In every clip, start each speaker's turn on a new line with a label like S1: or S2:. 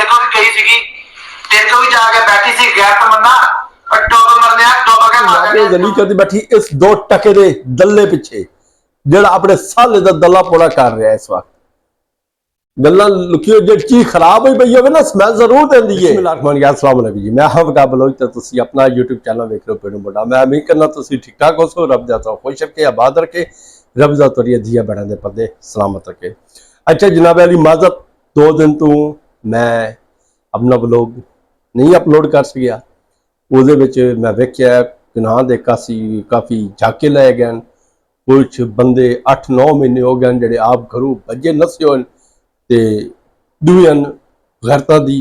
S1: तेरे को भी कही सी, तेरे को भी जाके बैठी सी गैर तमन्ना और डुब मरने डुब के मार
S2: जली करती बैठी इस 2 टके दे दल्ले पिछे ਜਿਹੜਾ ਆਪਣੇ ਸਾਲੇ ਦਾ ਦੱਲਾ ਪੋੜਾ ਕਰ ਰਿਹਾ ਇਸ ਵਕਤ ਗੱਲਾਂ ਲੁਕਿਓ ਜੇ ਚੀਜ਼ ਖਰਾਬ ਹੋਈ ਪਈ ਹੋਵੇ ਨਾ ਸਮੈਲ ਜ਼ਰੂਰ ਦਿੰਦੀ ਹੈ। ਬਿਸਮਿਲ੍ਲਾਹਿਰ अस्सलाम वालेकुम जी, मैं हाँ वका बलोच तो तुसी अपना यूट्यूब चैनल देख रहे हो पेड़ मुंडा। मैं उम्मीद करना तुसी ठीक ठाक हो, रब जाता खुश रखे, आबाद रखे, रब जा तुरी धिया बड़ा दे पदे सलामत रखे। अच्छा जनाब अली माजत 2 दिन तो मैं अपना ब्लॉग नहीं अपलोड कर सकिया। ਉਹਦੇ ਵਿੱਚ मैं वेख्या गुनाह दे काफ़ी झाके लै गए। कुछ बंदे 8-9 महीने हो गए ਜਿਹੜੇ आप घरों भजे नसे हो ते दूएं गैरतां दी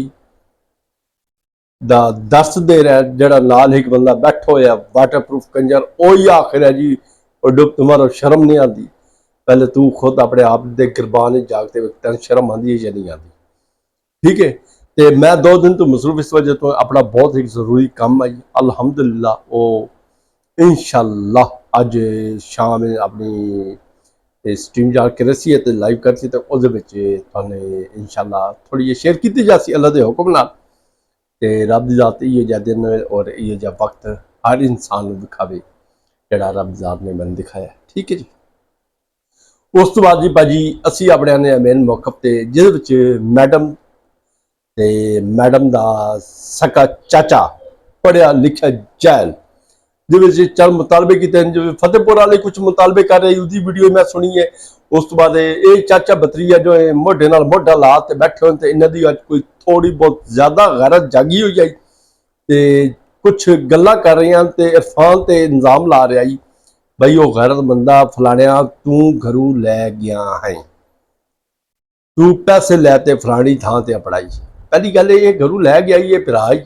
S2: दा दस दे रहा जड़ा नाल एक बंदा बैठा होया वाटरप्रूफ कंजर ओही आखिर है जी और डुब तुम्हारा शर्म नहीं आती। पहले तू खुद अपने आप दे गिरबान जागते तेन शर्म आती है या नहीं आती? ठीक है। तो मैं 2 दिन तो मसरूफ इस वजह तो अपना बहुत एक ज़रूरी काम आई अल्हम्दुलिल्लाह वो इंशाअल्लाह अज शाम अपनी स्ट्रीम जाके रसी है तो लाइव करती तो उसने इंशाअल्लाह थोड़ी जी शेयर की जासी अल्लाह के हुक्म नाल। ते रब दी ज़ात ये जा दिन और ये जा वक्त हर इंसान को दिखावे जड़ा रब ज़ात ने मैंने दिखाया। ठीक है जी। उस तो बाद जी भाजी असी अपने ने मेन मौकफ ते जिहदे मैडम दा सका चाचा पढ़िया लिखा जैल जिहदे चल मुतालबे किते जो फतेहपुर वाले कुछ मुतालबे कर रहे उसकी वीडियो मैं सुनी है। उस तो बाद ये चाचा बतरीया जो है मोढे नाल मोढा ला के बैठे हो इन्हां दी अज कोई थोड़ी बहुत ज़्यादा गैरत जागी हुई आई ते कुछ गल्लां कर रही हैं ते इरफान ते इल्जाम ला रहा जी भाई वो गैरत बंदा फलाणिया तू घरों लै गया है, तू पैसे लैते फलानी थां ते पढ़ाई। पहली गल ये घरों लै गया ये भरा ही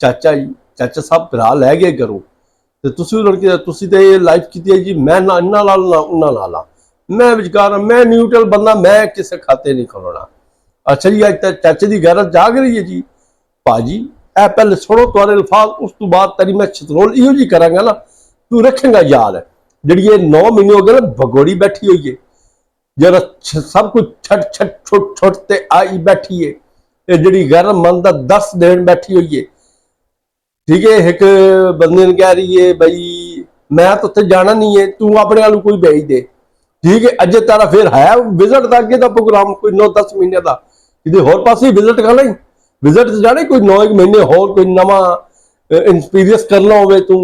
S2: चाचा जी चाचा साहब भरा लै गए घरों तो तुसी तो ये लाइव की जी मैं ना इन्हां नाल ना उन्हां नाल मैं विचकार मैं न्यूट्रल बंदा मैं किसी खाते नहीं खलोना। अच्छा जी अज चाचे की गैरत जाग रही है जी भाजी ए पहले सुनो तुहारे अल्फाज उस तो बाद तेरी मैं छतरोल इहो जी करांगा ना तू रखेगा याद जी ये 9 महीने हो गए ना भगोड़ी बैठी हुई है जरा सब कुछ छट छट छुट छुट ते आई बैठी है ये जी गैरत मंद का 10 दिन बैठी हुई है। ठीक है। एक बंदे ने कह रही है भाई मैं तो उत्थे जाना नहीं है तू अपने वालों कोई भेज दे। ठीक है। अजे तारा फिर है विजिट का अगे का प्रोग्राम कोई 9-10 महीने का किसी होर पास विजिट करना ही विजिट जाने कोई 9 महीने होर कोई नवा एक्सपीरियंस करना हो तू।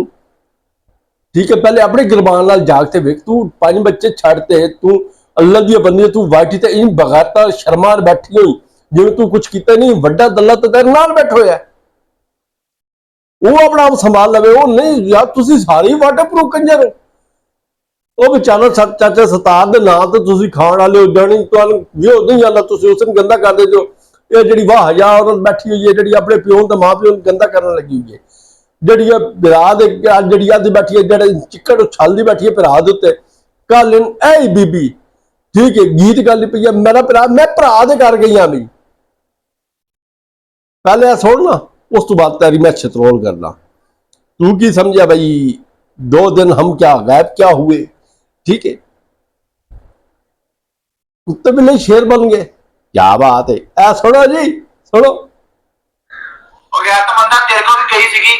S2: ठीक है। पहले अपने गिरबान नाल जागते वेख तू 5 बच्चे छड़ते तू अल्लाह दी बंदी तू वाटी ते इन बगाता शर्मार बैठी हुई जिवें तू कुछ किया नहीं वड्डा दल्ला तो तेरे नाल बैठा होया वो अपना आप संभाल लवे वो नहीं यार तुसी सारे ही वाटरप्रूफ कंजर हो। वो बेचारा चाचा सतार दे नाम तो तुसी खाण वाले हो जानी तुहानूं विहो नहीं जाना तुसी उस दिन गंदा कर दे जो ये जिहड़ी वाह जा औरत बैठी हुई है जिहड़ी अपने प्यो ते मां प्यो गंदा करने लगी हुई है जिहड़ी भरा दे जिहड़ी अद बैठी है जिहड़े चिक्कड़ उछलदी बैठी है भरा दे उत्ते कल ऐ बीबी। ठीक है। गीत गल पई है मेरा भरा मैं भरा दे कर गई हाँ बई पहले आ सुन ना उस तो बाद तेरी मैं छतरोल करना तू की समझा भाई 2 दिन हम क्या गायब क्या हुए। ठीक है। कुत्ते भी नहीं शेर बन गए क्या बात है ऐ सुनो जी सुनो
S1: गैर तमन्ना तेरे को भी कही सी,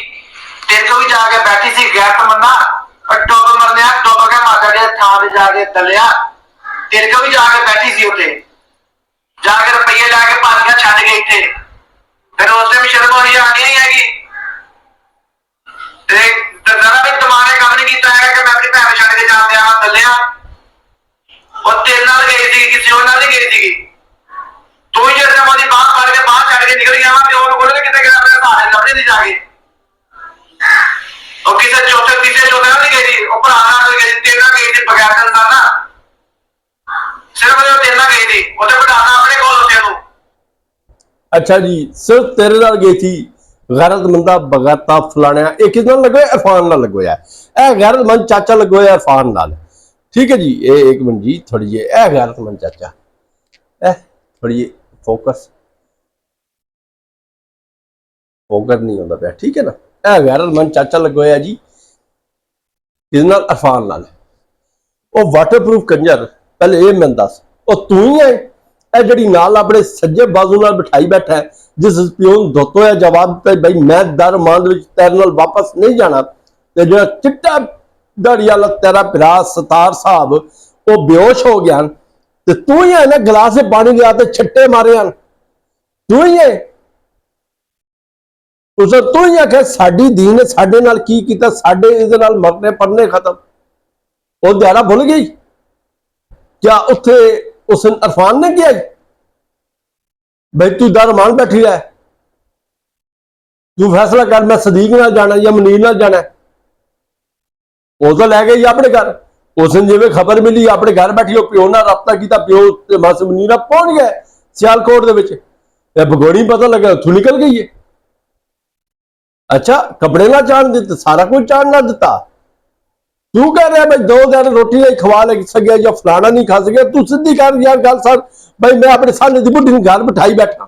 S1: तेरे को भी जाके बैठी सी गैर तमन्ना और डुब मरने डुब के माता दे थां ते जाके दलिया तेरे को भी जाके बैठी सी उत्ते जाके रुपये लैके पानियां छड्ड गई इत्थे फिर उसने भी शर्म होनी आनी नहीं हैगी जरा भी दिमाग ने काम नहीं किया है कि मैं अपनी भैन छड़ के जान दिया दलिया और तेरे नाल गई थी किसी और नाल नहीं गई थी तू ही जैसे मोदी बात फड़ के बाहर छड़ के निकल गया वहां पे और बोले कितने गया अपने सहारे लभने नहीं जाके और किसी चौथे तीसरे चौथे नाल नहीं गई थी और भरा नाल गई थी तेरे नाल गई थी बगैर दल ना सिर्फ जो तेरे नाल गई थी उसे बढ़ाना अपने कोल होते तू।
S2: अच्छा जी सिर्फ तेरे नाल गई थी गैरत मंदा बगाता फलाणिया एक किस नाल लगोया इरफान नाल लगोया ए गैरतमंद चाचा लगोया इरफान नाल। ठीक है जी ये एक मिनट जी थोड़ी जी ए गैरतमंद चाचा ए थोड़ी जी फोकस नहीं होता पाया। ठीक है ना ए गैरतमंद चाचा लगोया जी किस नाल इरफान नाल वो वाटरप्रूफ कंजर पहले ये मैं दस वो तू ही है जिहड़ी नाल अपने सज्जे बाजू नाल बिठाई बैठा है ਜਿਸ ਪਿਓ ਨੂੰ ਧੋਤੋ ਹੈ ਜਵਾਬ ਦਿੱਤਾ ਬਈ ਮੈਂ ਦਰ ਮਾਂ ਦੇ ਵਿੱਚ ਤੇਰੇ ਨਾਲ ਵਾਪਸ ਨਹੀਂ ਜਾਣਾ। ਤੇ ਜਿਹੜਾ ਚਿੱਟਾ ਦਾੜੀ ਵਾਲਾ ਤੇਰਾ ਭਰਾ ਸਤਾਰ ਸਾਹਿਬ ਉਹ ਬੇਹੋਸ਼ ਹੋ ਗਿਆ ਤੇ ਤੂੰ ਹੀ ਹੈ ਨਾ ਗਲਾਸ 'ਚ ਪਾਣੀ ਲਿਆ ਤੇ ਛੱਟੇ ਮਾਰੇ ਹਨ, ਤੂੰ ਹੀ ਹੈ। ਉਸ ਤੂੰ ਹੀ ਆਖਿਆ ਸਾਡੀ ਦੀਨ ਨੇ ਸਾਡੇ ਨਾਲ ਕੀ ਕੀਤਾ, ਸਾਡੇ ਇਹਦੇ ਨਾਲ ਮਰਨੇ ਪੜਨੇ ਖਤਮ। ਉਹ ਦਿਹਾੜਾ ਭੁੱਲ ਗਈ क्या उत्थे उस इरफान ने किया भाई तू डर मान बैठी है, तू फैसला कर मैं सदीक नाल जाना या मुनीर नाल जाना। वो तो लै गई अपने घर, उस दिन जिवें खबर मिली अपने घर बैठी प्यो नाल रब्ता किया, प्यो ते बस मुनीरा पहुंच गए सियालकोट दे विच। भगोड़ी पता लगा उथों निकल गई है। अच्छा कपड़े ना चाण दिते, सारा कुछ चाण ना दिता। तू कह रहा भाई 2 दिन रोटी नहीं खवा सके या फलाना नहीं खा सके, तू सीधी कर यार गल सर भाई मैं अपने सामने की बुढ़ी घर बिठाई बैठा।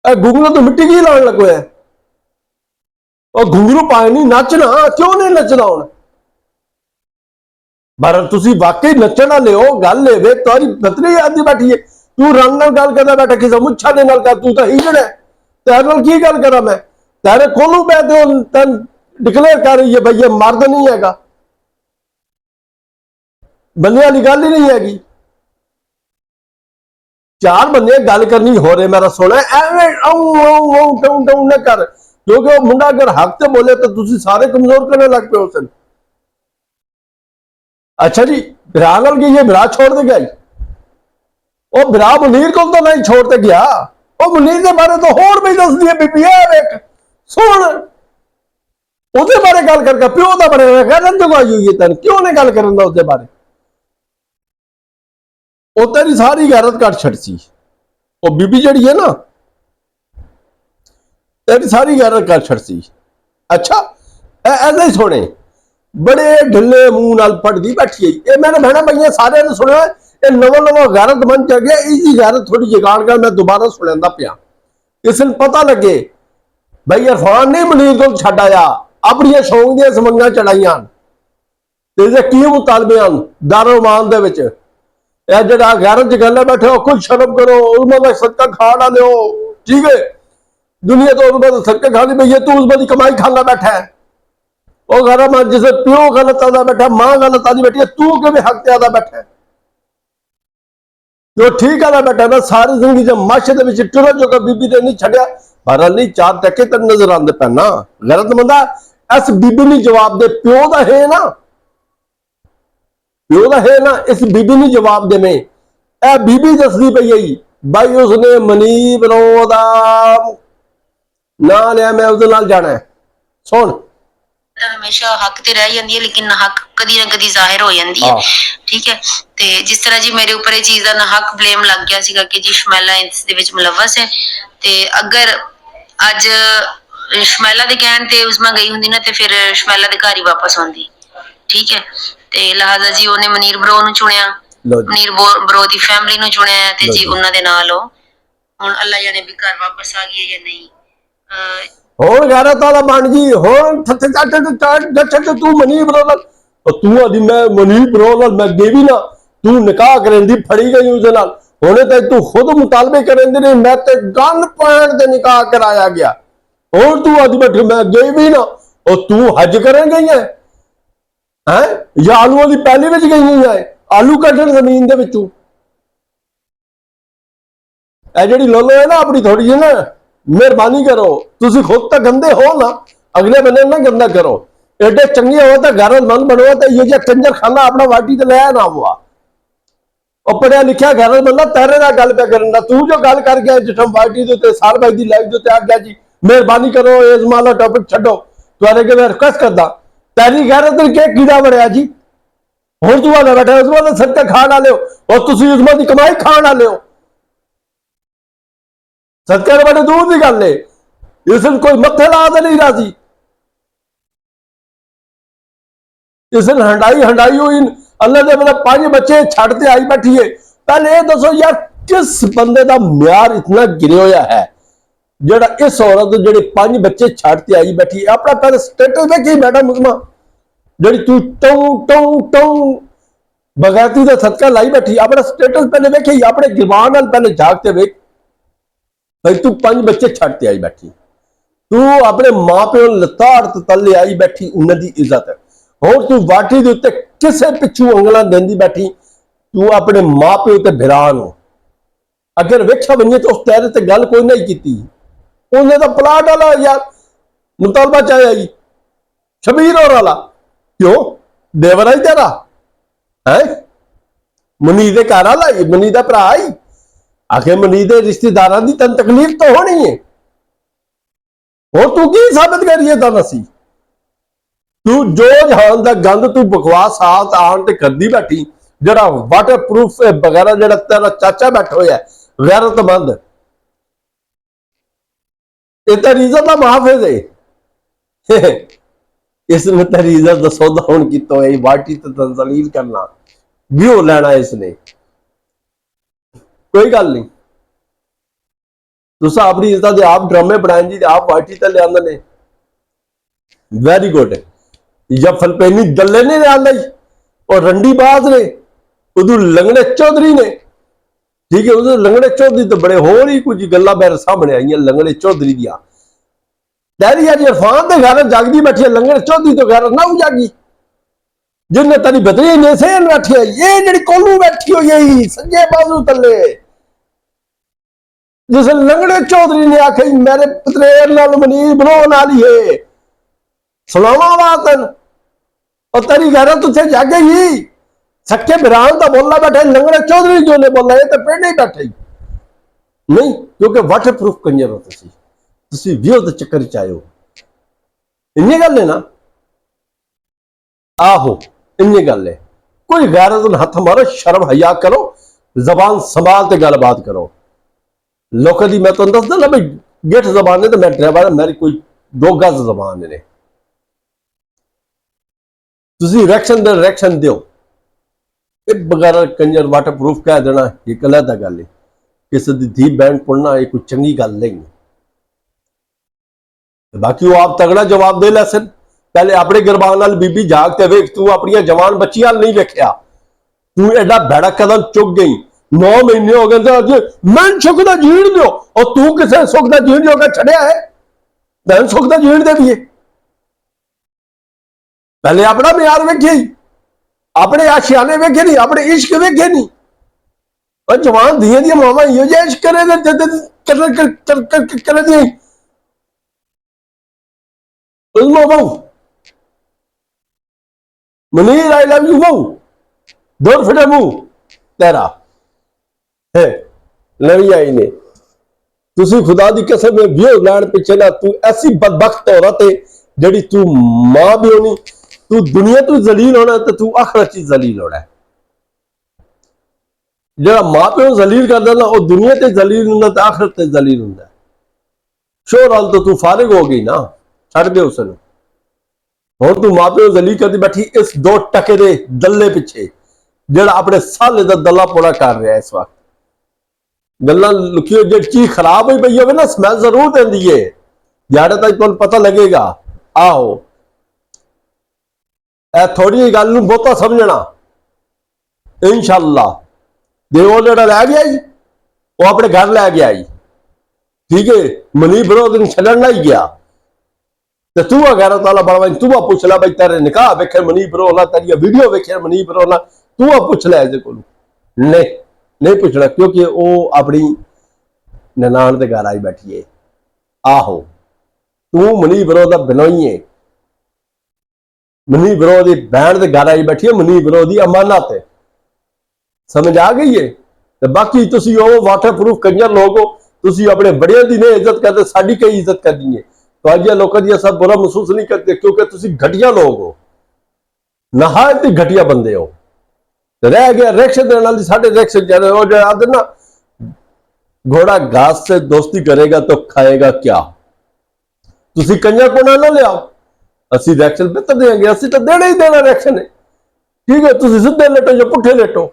S2: घुंगरू तो मिट्टी की लाने लगो है और घुंगरू पाए नहीं नचना, क्यों नहीं नचना हूं भारत तुसी वाकई नचन वाले हो। गल ले तारी बतरी आदि बैठी है, तू रंग नाल गल करदा बैठा किसी मुच्छा दे नाल कर, तू तो हिजड़ है तेरे नाल की गल करा मैं, तेरे कोलों पैदे तन डिक्लेयर कर रही है भाई ये मर्द नहीं है, बंदे वाली गल ही नहीं हैगी। 4 बंदे गल करनी हो रहे मेरा सोना न कर, क्योंकि वो मुंडा अगर हक से बोले तो तुसी सारे कमजोर करने लग पे उस। अच्छा जी बिरा नाल गई, बिरा छोड़ दे गया, वो बिरा मुनीर को तो नहीं छोड़ते गया, वो मुनीर के बारे तो होर भी दस दिए बीबी वेख सुन ਉਹਦੇ ਬਾਰੇ ਗੱਲ ਕਰਕੇ ਪਿਓ ਦਾ ਬਣੇ ਗਲਤ ਜਗਾਈ ਹੋਈ ਹੈ ਤੈਨੂੰ, ਕਿਉਂ ਨਹੀਂ ਗੱਲ ਕਰਨ ਦਾ ਉਹਦੇ ਬਾਰੇ। ਉਹ ਤੇਰੀ ਸਾਰੀ ਗੈਰਤ ਕੱਟ ਛੱਡ ਸੀ, ਉਹ ਬੀਬੀ ਜਿਹੜੀ ਹੈ ਨਾ ਤੇਰੀ ਸਾਰੀ ਗੈਰਤ ਕੱਟ ਛੱਡ ਸੀ। ਅੱਛਾ ਐਸੇ ਹੀ ਸੁਣੇ ਬੜੇ ਢਿੱਲੇ ਮੂੰਹ ਨਾਲ ਪੜਦੀ ਬੈਠੀ ਹੈ। ਇਹ ਮੈंने ਭੈਣਾ ਭਈਆਂ ਸਾਰਿਆਂ ਨੇ ਸੁਣਿਆ, ਇਹ ਨਵਾਂ ਗੈਰਤ ਬਣ ਚ ਗਿਆ, ਇਹਦੀ ਗੈਰਤ ਥੋੜੀ ਜਗਾੜ ਕਰ ਮੈਂ ਦੁਬਾਰਾ ਸੁਣਾਉਂਦਾ ਪਿਆ, ਇਸ ਨੂੰ ਪਤਾ ਲੱਗੇ ਭਾਈ ਇਰਫਾਨ ਨੇ ਮੁਨੀਰ ਕੋਲ ਛੱਡ ਆਇਆ, अपनी शौक दी समंगा चढ़ाइया की मुतालबे हैं दारोमान दे विच। जिहड़ा गैरत च गल बैठे हो कुछ शर्म करो, उलमा का सदका खा ना लो, ठीक है दुनिया तो उलमा का सदका खा ली भैया, तू उलमा की कमाई खाना बैठा है। वो घर में जिसे प्यो गलत आदा बैठा, मां गलत आदि बैठी है, तू कि हक ते आदा बैठा है, जो ठीक आदा बैठा ना सारी जिंदगी जब माशे दे विच टुर जो बीबी ने नहीं छड्या बहरहाल नहीं 4 टके तेन नजर आते पे ना। गलत बंदा इस बीबी ने जवाब दे, प्यो दा है ना, प्यो दा है ना, इस बीबी ने जवाब दे में ए बीबी दसदी पई है भाई उसने मनीब रो दा ना लिया, मैं उसदे नाल जाना है। सुन
S3: हमेशा हक ते रह जांदी है लेकिन हक कदी ना कदी जाहिर हो जांदी है, ठीक है। ते जिस तरह जी मेरे ऊपर ये चीज दा ना हक ब्लेम लग गया सीगा कि जी शमैला इस दे विच मुलव्वस है, ते अगर अज शमैला दे कहण ते उस्मा गई हुंदी ना ते फिर शमैला दे घर ही वापस आउंदी, ठीक है। ते लिहाजा जी उन्हें मनीर ब्रो नूं चुनिया, मनीर ब्रो दी फैमिली नूं चुनिया ते जी उन्हां दे नाल हुण अल्लाह जाने भी घर वापस आ गई है या नहीं।
S2: होण गैरत वाला बन गई, होण तू मनी ब्रो नाल, तू आदि मैं मनी ब्रो नाल मैं गेवी ना, तू निकाह करें दी फड़ी गई उस नाल, होने ते तू खुद मुतालबे करें दी नहीं, मैं ते गन पैण ते निकाह कराया गया, और तू आदि बैठे मैं गई भी ना, और तू हज करें गई है या आलूआं दी पैली विच गई है, आलू कड्ढण जमीन दे विचों। ए जिहड़ी लोलो है ना अपनी थोड़ी जी ना मेहरबानी करो, तुसी खुद तो गंदे हो ना, अगले बंदे ना गंदा करो, एडे चंगे हो तो गैरतमंद बनो, तो ये जो कंजर खाना अपना वाटी ते ले ना हुआ, और पढ़िया लिखिया गैरतमंद तेरे नाल गल पे करन दा, तू जो गल कर गया जिठम वाटी दे उत्ते सार भाई दी लाइफ दे उत्ते आ गया जी मेहरबानी करो इस माला टॉपिक छड्डो, तुहारे के मैं रिक्वेस्ट करदा तेरी गैरत के कीड़ा बड़िया जी। हुण तू आना बैठा उस वाला सदका खाण वाले हो, और तुसी उस दी कमाई खाण वाले हो, सदके बड़े दूर की गल है, इस कोई मत्थे ला दे नहीं राजी, इस हंडाई हुई अल्लाह दे मतलब 5 बच्चे छड़ते आई बैठी है। पहले ये दसो यार किस बंदे का म्यार इतना गिरे होया है जेड़ा इस औरत जेड़े 5 बच्चे छड़ते आई बैठी है, अपना पहले स्टेटस देखी बैठा मुसमा जेड़ी तू टों टों टों बगैरती का सदका लाई बैठी, अपना स्टेटस पहले वेखी, अपने गिरबान नाल पहले जागते वेख, भाई तू 5 बच्चे छड़ ते आई बैठी, तू अपने मां प्यो लत्ता हट तले आई बैठी, उन्हां दी इज्जत है। और तू वाटी दे उत्ते किसे पिछू उंगलां देंदी बैठी, तू अपने मां प्यो ते भिरा नु अगर वेखा बनी तो उस तेरे ते गल कोई नहीं की, उन्हें तो प्लाट वाला यार मुतालबा चाहे आई शबीर और वाला क्यों देवर आई तेरा है, मनी दे घर वाला मनी दा भरा आई, आखिर मनी दे रिश्तेदारां दी तन तकलीफ तो होनी है। और तू की साबित करिए ता नसी, तू जो जहान दा गंद तू बकवास हाथ आन ते करदी बैठी, जरा वाटर प्रूफ वगैरह जरा तेरा चाचा बैठा होया गैरतमंद, ये तेरी इज्जत दा मुहाफिज है। इसने तेरी इज्जत दा सौदा हुण कीता है, वाटी ते तंजलील करना व्यू लेना इसने, कोई गल नहीं। तुसा अपनी इज्जत दे आप ड्रामे बनाए जी, आप वाटी ते ले आंदे ने, वेरी गुड। या फलपेनी दल्ले ने ले आंदा और रंडी बाज ने, उदू लंगड़े चौधरी ने, ठीक है, उदू लंगड़े चौधरी तो बड़े होर ही कुछ गल्लां मेरे सामने आईयां लंगड़े चौधरी दियां। तेरी अज इरफान के घर जागदी बैठी है, लंगड़े चौधरी तो घर ना जागी, जिन्हें तेरी बदली ने सेन बैठी है, ये जड़ी कोलू बैठी हुई है सज्जे बाजू तले, जिस लंगड़े चौधरी ने आखे मेरे पतरेर नाल मनीर बनोन वाली है, सुनावा बात और तेरी गैरत तुझे जागेगी। सच्चे बिरान का बोलना बैठे लंगड़े चौधरी जो ने बोला, ये तो पेड़ नहीं बैठे नहीं, क्योंकि वाटर प्रूफ कंजर हो तुसी व्यूह दे चक्कर च आए हो, इन्नी गल है ना, आहो इन्नी गल है। कोई गैरत न हथ मारो, शर्म हया करो, जबान संभाल ते गल बात करो। लोगों की मैं तुम दस देना भाई गिठ जबान है तो मैं ड्राइवर, मेरी कोई 2 गज जबान ने, तुसी रिएक्शन दे रिएक्शन दियो, बगैर कंजर वाटर प्रूफ कह देना ये गलत है गल, किसी की धी बैंड पढ़ना ये कोई चंगी गल नहीं। बाकी वो आप तगड़ा जवाब दे लैसन, पहले अपने गिरबान नाल बीबी जागते वेख, तू अपनी जवान बच्चियां नहीं वेख्या, तू एडा भैड़ा कदम चुक गई, 9 महीने हो गए मैं सुख का जीण दो, और तू किसे सुख का जीण जो छड़िया है, मैं सुख का जीण दे भी है। पहले अपना म्यार वेखे, अपने आशियाने वेखे नहीं, अपने इश्क वेखे नहीं, और जवान दिए दी मामा यो इश्क करे दी मनीर आई लव यू बहु दूर फिटे मुंह तेरा है नवी आई ने, तुसी खुदा दी कसम में व्यू लैन पिछे ना, तू ऐसी बदबख्त औरत है जड़ी तू मां भी होनी, तू दुनिया तू जलील होना तो तू आखिरत च जलील होना है। जरा मां प्यो जलील कर देना वो दुनिया ते जलील होंदा ते आखिरत ते जलील होंदा। शोहराल तो तू फारिग हो गई ना, छड़ दे उसनू, हुण तू मां प्यो जलील करदी बैठी इस 2 टके दे दल्ले पिछे, जड़ा अपने साले दा दल्ला पोड़ा कर रहा है इस वक्त। गल्लां लुकियो जो चीज खराब हुई पई होवे ना, स्मैल जरूर देंदी है, ध्याड़े तक तुहानू पता लगेगा। आओ ए थोड़ी गल नूं बहुता समझना, इंशाअल्लाह देवो जड़ा लै गया वो अपने घर लै गया, ठीक है, मनी ब्रो दिन छड़न नहीं गया, तो तू गैरत वाला बड़ा तू पूछ ला भाई तेरे निकाह वेखे मनी ब्रो ला, तेरी वीडियो वेखे मनी ब्रो ला, तू पूछ लै इहदे कोलों, नहीं पूछना, क्योंकि वो अपनी ननान के घर आई बैठी है। आहो तू मनी ब्रो का बिनोई है, मनी ब्रो की बहन के घर आई बैठी है, मनी ब्रो की अमानत है, समझ आ गई है। तो बाकी तुसी वो वाटर प्रूफ कंजर लोग हो, तुसी अपने बड़िया की नहीं इज्जत करते, साड़ी कई इज्जत करनी है, तो अज लोगों की सब बुरा महसूस नहीं करते, क्योंकि तुसी घटिया लोग हो, नहायत ही घटिया बंदे हो। रह गया रिएक्शन देने वाली, साढ़े रिएक्शन चल रहे जो आदि ना, घोड़ा घास से दोस्ती करेगा तो खाएगा क्या, तुसी कंजर को ना लियाओ, असी रिएक्शन पे तो देंगे, असी तो देना ही देना रिएक्शन है, ठीक है। तुसी सीधे लेटो जो पुठे लेटो,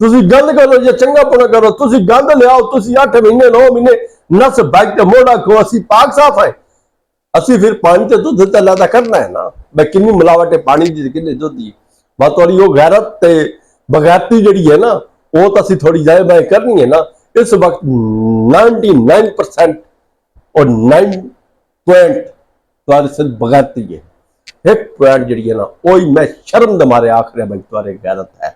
S2: तुसी गंद करो जो चंगा पुना करो, तुसी गंद लियाओ, तुसी 8 महीने 9 महीने नस बैग के मोड़ा को, असी पाक साफ है, असी फिर पानी ते दुध ते लादा करना है ना, मैं किन्नी मिलावट है पानी दी किन्नी दुध दी, बात थोड़ी वो गैरत ते बगैरती जड़ी है ना, वो तो असी थोड़ी जाए मैं करनी है ना, इस वक्त 99% और 9 पॉइंट तुम्हारे सिर्फ बगाती है, एक पॉइंट जी है ना वही मैं शर्म दे मारे आखिर भाई तुम्हारे गैरत है।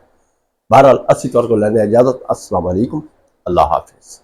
S2: बहरहाल असी तौर को लेने इजाजत। अस्सलाम वालेकुम, अल्लाह हाफिज।